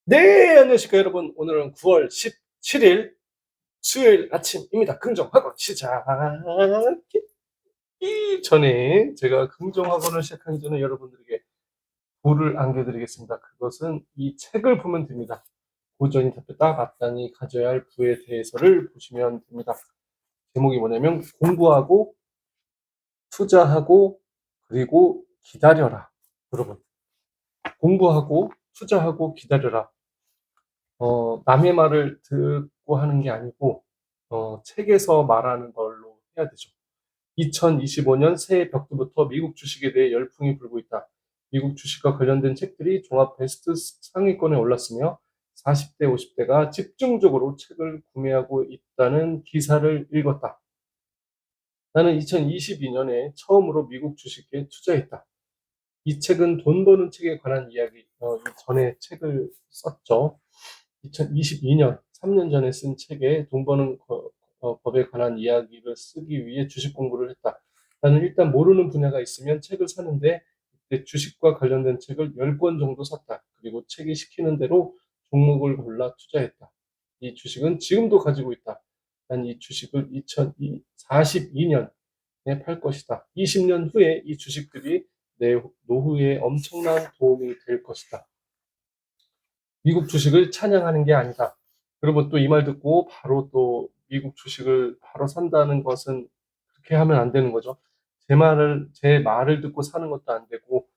네, 안녕하십니까 여러분. 오늘은 9월 17일 수요일 아침입니다. 긍정학원 시작하기 전에 제가 긍정학원을 시작하기 전에 여러분들에게 부를 안겨드리겠습니다. 그것은 이 책을 보면 됩니다. 고전이 답했다 마땅히 가져야 할 부에 대해서를 보시면 됩니다. 제목이 뭐냐면 공부하고 투자하고 그리고 기다려라. 여러분, 공부하고 투자하고 기다려라. 남의 말을 듣고 하는 게 아니고, 책에서 말하는 걸로 해야 되죠. 2025년 새해 벽두부터 미국 주식에 대해 열풍이 불고 있다. 미국 주식과 관련된 책들이 종합 베스트 상위권에 올랐으며 40대, 50대가 집중적으로 책을 구매하고 있다는 기사를 읽었다. 나는 2022년에 처음으로 미국 주식에 투자했다. 이 책은 돈 버는 책에 관한 이야기, 전에 책을 썼죠. 2022년, 3년 전에 쓴 책에 돈 버는 법에 관한 이야기를 쓰기 위해 주식 공부를 했다. 나는 일단 모르는 분야가 있으면 책을 사는데 그때 주식과 관련된 책을 10권 정도 샀다. 그리고 책이 시키는 대로 종목을 골라 투자했다. 이 주식은 지금도 가지고 있다. 난 이 주식을 2042년에 팔 것이다. 20년 후에 이 주식들이 내 노후에 엄청난 도움이 될 것이다. 미국 주식을 찬양하는 게 아니다. 그리고 또 이 말 듣고 바로 또 미국 주식을 바로 산다는 것은 그렇게 하면 안 되는 거죠. 제 말을 듣고 사는 것도 안 되고,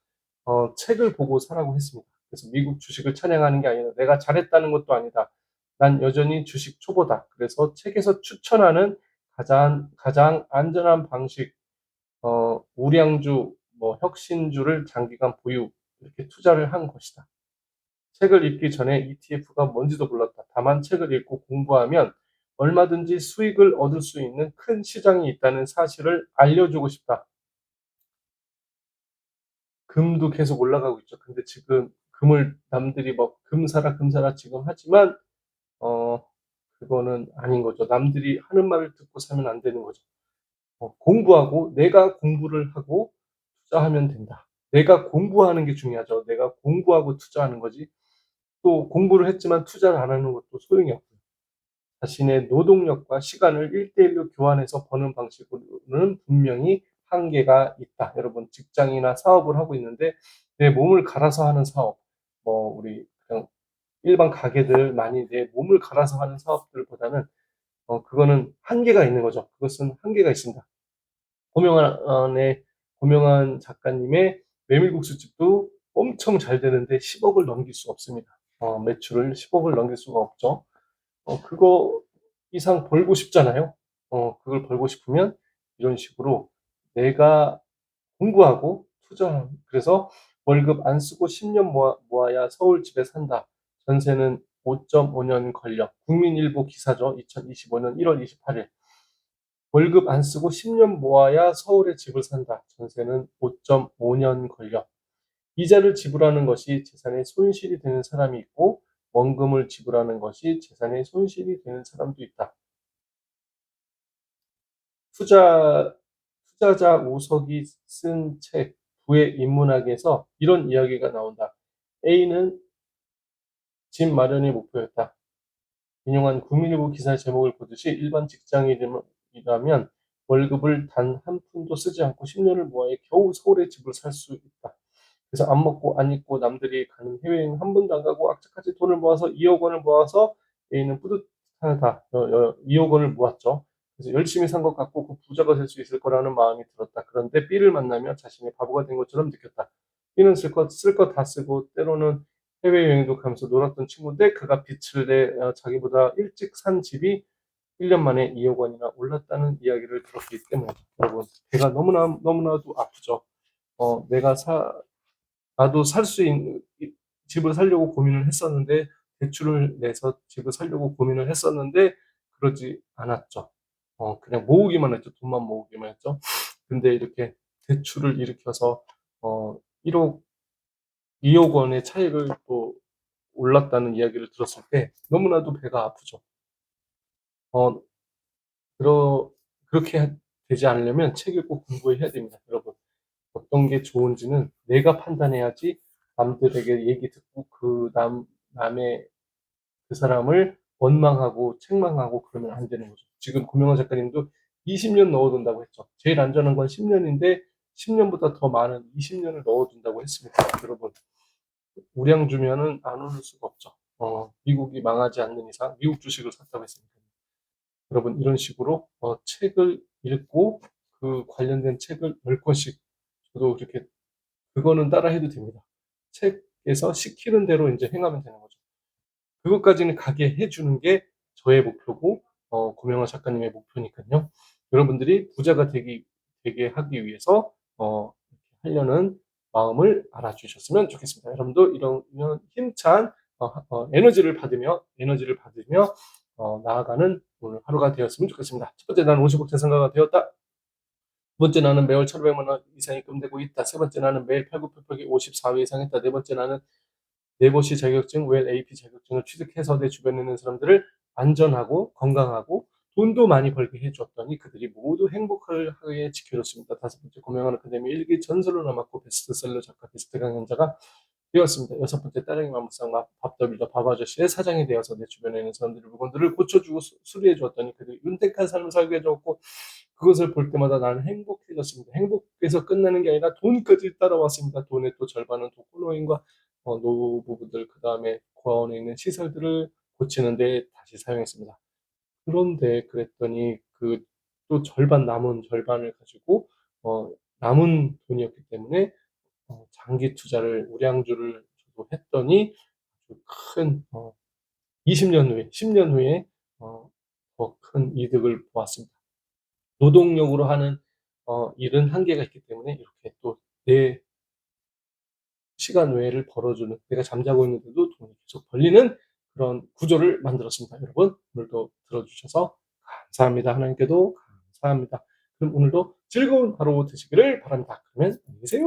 책을 보고 사라고 했습니다. 그래서 미국 주식을 찬양하는 게 아니라 내가 잘했다는 것도 아니다. 난 여전히 주식 초보다. 그래서 책에서 추천하는 가장 안전한 방식, 우량주, 혁신주를 장기간 보유, 이렇게 투자를 한 것이다. 책을 읽기 전에 ETF가 뭔지도 몰랐다. 다만 책을 읽고 공부하면 얼마든지 수익을 얻을 수 있는 큰 시장이 있다는 사실을 알려주고 싶다. 금도 계속 올라가고 있죠. 근데 지금 금을 남들이 금 사라, 금 사라 지금 하지만, 어, 그거는 아닌 거죠. 남들이 하는 말을 듣고 사면 안 되는 거죠. 공부하고 내가 공부를 하고 투자하면 된다. 내가 공부하는 게 중요하죠. 내가 공부하고 투자하는 거지. 또 공부를 했지만 투자를 안 하는 것도 소용이 없고요. 자신의 노동력과 시간을 1대1로 교환해서 버는 방식으로는 분명히 한계가 있다. 여러분, 직장이나 사업을 하고 있는데 내 몸을 갈아서 하는 사업, 우리 그냥 일반 가게들 많이 내 몸을 갈아서 하는 사업들보다는 그거는 한계가 있는 거죠. 그것은 한계가 있습니다. 고명한 작가님의 메밀국수집도 엄청 잘 되는데 10억을 넘길 수 없습니다. 매출을 10억을 넘길 수가 없죠. 그거 이상 벌고 싶잖아요. 그걸 벌고 싶으면 이런 식으로 내가 공부하고 투자하는, 그래서 월급 안 쓰고 10년 모아야 서울 집에 산다. 전세는 5.5년 걸려. 국민일보 기사죠. 2025년 1월 28일. 월급 안 쓰고 10년 모아야 서울에 집을 산다. 전세는 5.5년 걸려. 이자를 지불하는 것이 재산의 손실이 되는 사람이 있고 원금을 지불하는 것이 재산의 손실이 되는 사람도 있다. 투자자 우석이 쓴 책 부의 인문학에서 이런 이야기가 나온다. A는 집 마련이 목표였다. 인용한 국민일보 기사 제목을 보듯이 일반 직장인이라면 월급을 단 한 푼도 쓰지 않고 10년을 모아야 겨우 서울에 집을 살 수 있다. 그래서 안 먹고 안 입고 남들이 가는 해외여행 한 번도 안 가고 악착같이 돈을 모아서 2억 원을 모아서 A는 뿌듯하다. 2억 원을 모았죠. 그래서 열심히 산 것 같고 그 부자가 될 수 있을 거라는 마음이 들었다. 그런데 B를 만나며 자신이 바보가 된 것처럼 느꼈다. B는 쓸 것 다 쓰고 때로는 해외여행도 가면서 놀았던 친구인데 그가 빚을 내 자기보다 일찍 산 집이 1년 만에 2억 원이나 올랐다는 이야기를 들었기 때문에 여러분, 배가 너무나도 아프죠. 어, 내가 사 나도 살 수 있는 집을 살려고 고민을 했었는데 대출을 내서 집을 살려고 고민을 했었는데 그러지 않았죠. 그냥 모으기만 했죠. 돈만 모으기만 했죠. 근데 이렇게 대출을 일으켜서 1억, 2억 원의 차익을 또 올랐다는 이야기를 들었을 때 너무나도 배가 아프죠. 어, 그러, 그렇게 되지 않으려면 책을 꼭 공부해야 됩니다, 여러분. 어떤 게 좋은지는 내가 판단해야지 남들에게 얘기 듣고 남의 그 사람을 원망하고 책망하고 그러면 안 되는 거죠. 지금 고명환 작가님도 20년 넣어둔다고 했죠. 제일 안전한 건 10년인데 10년보다 더 많은 20년을 넣어둔다고 했습니다. 여러분, 우량 주면은 안 오를 수가 없죠. 미국이 망하지 않는 이상 미국 주식을 샀다고 했습니다. 여러분, 이런 식으로 책을 읽고 그 관련된 책을 10권씩 저도 그렇게 그거는 따라 해도 됩니다. 책에서 시키는 대로 이제 행하면 되는 거죠. 그것까지는 가게 해주는 게 저의 목표고 고명환 작가님의 목표니까요. 여러분들이 부자가 되게 하기 위해서 하려는 마음을 알아주셨으면 좋겠습니다. 여러분도 이런 힘찬 에너지를 받으며 나아가는 오늘 하루가 되었으면 좋겠습니다. 첫 번째, 나는 50억 재산가가 되었다. 두 번째, 나는 매월 1,500만 원 이상 입금되고 있다. 세 번째, 나는 매일 팔굽혀펴기 54회 이상 했다. 네 번째, 나는 네고시 자격증, 웰 AP 자격증을 취득해서 내 주변에 있는 사람들을 안전하고 건강하고 돈도 많이 벌게 해줬더니 그들이 모두 행복하게 지켜줬습니다. 다섯 번째, 고명환 아카데미 일기 전설로 남았고 베스트셀러 작가, 베스트 강연자가 되었습니다. 여섯 번째, 따릉이 만물상 밥더비더 밥아저씨의 사장이 되어서 내 주변에 있는 사람들의 물건들을 고쳐주고 수리해 주었더니 그들이 윤택한 삶을 살게 해줬고 그것을 볼 때마다 나는 행복해졌습니다. 행복해서 끝나는 게 아니라 돈까지 따라왔습니다. 돈의 또 절반은 독거노인과 노부부들, 그 다음에 고아원에 있는 시설들을 고치는 데 다시 사용했습니다. 그런데 그랬더니 그 또 남은 절반을 가지고 남은 돈이었기 때문에 장기 투자를 우량주를 저도 했더니 큰 20년 후에 10년 후에 더 큰 이득을 보았습니다. 노동력으로 하는 일은 한계가 있기 때문에 이렇게 또 내 시간 외를 벌어주는, 내가 잠자고 있는데도 돈이 계속 벌리는 그런 구조를 만들었습니다. 여러분, 오늘도 들어주셔서 감사합니다. 하나님께도 감사합니다. 그럼 오늘도 즐거운 하루 되시기를 바랍니다. 그러면 안녕히 계세요.